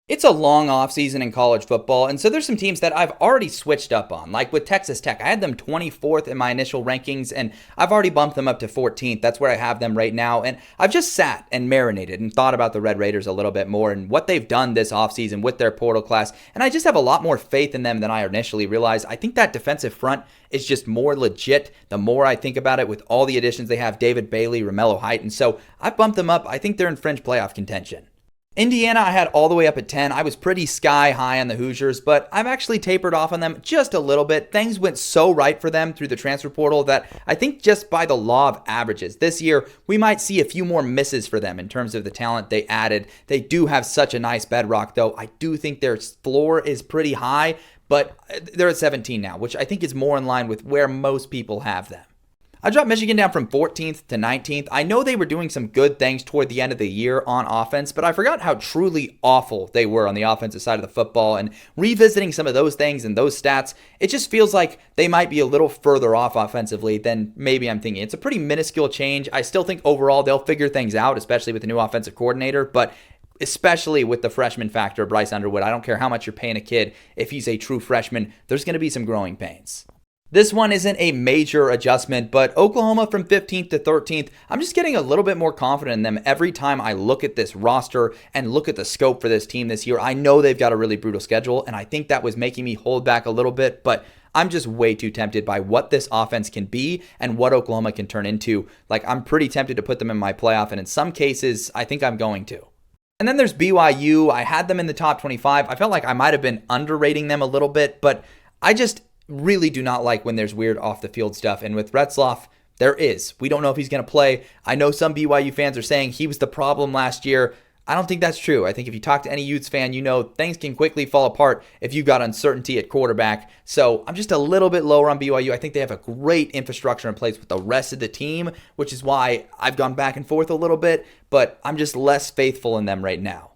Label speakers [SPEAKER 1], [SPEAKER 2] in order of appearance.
[SPEAKER 1] It's a long offseason in college football, and so there's some teams that I've already switched up on. Like with Texas Tech, I had them 24th in my initial rankings, and I've already bumped them up to 14th. That's where I have them right now. And I've just sat and marinated and thought about the Red Raiders a little bit more and what they've done this offseason with their portal class. And I just have a lot more faith in them than I initially realized. I think that defensive front is just more legit the more I think about it with all the additions they have, David Bailey, Romello Height. And so I've bumped them up. I think they're in fringe playoff contention. Indiana, I had all the way up at 10. I was pretty sky high on the Hoosiers, but I've actually tapered off on them just a little bit. Things went so right for them through the transfer portal that I think just by the law of averages, this year we might see a few more misses for them in terms of the talent they added. They do have such a nice bedrock, though. I do think their floor is pretty high, but they're at 17 now, which I think is more in line with where most people have them. I dropped Michigan down from 14th to 19th. I know they were doing some good things toward the end of the year on offense, but I forgot how truly awful they were on the offensive side of the football. And revisiting some of those things and those stats, it just feels like they might be a little further off offensively than maybe I'm thinking. It's a pretty minuscule change. I still think overall they'll figure things out, especially with the new offensive coordinator, but especially with the freshman factor, Bryce Underwood. I don't care how much you're paying a kid. If he's a true freshman, there's going to be some growing pains. This one isn't a major adjustment, but Oklahoma from 15th to 13th, I'm just getting a little bit more confident in them every time I look at this roster and look at the scope for this team this year. I know they've got a really brutal schedule, and I think that was making me hold back a little bit, but I'm just way too tempted by what this offense can be and what Oklahoma can turn into. Like, I'm pretty tempted to put them in my playoff, and in some cases, I think I'm going to. And then there's BYU. I had them in the top 25. I felt like I might have been underrating them a little bit, but I just really do not like when there's weird off the field stuff. And with Retzloff, there is. We don't know if he's going to play. I know some BYU fans are saying he was the problem last year. I don't think that's true. I think if you talk to any Utes fan, you know things can quickly fall apart if you've got uncertainty at quarterback. So I'm just a little bit lower on BYU. I think they have a great infrastructure in place with the rest of the team, which is why I've gone back and forth a little bit, but I'm just less faithful in them right now.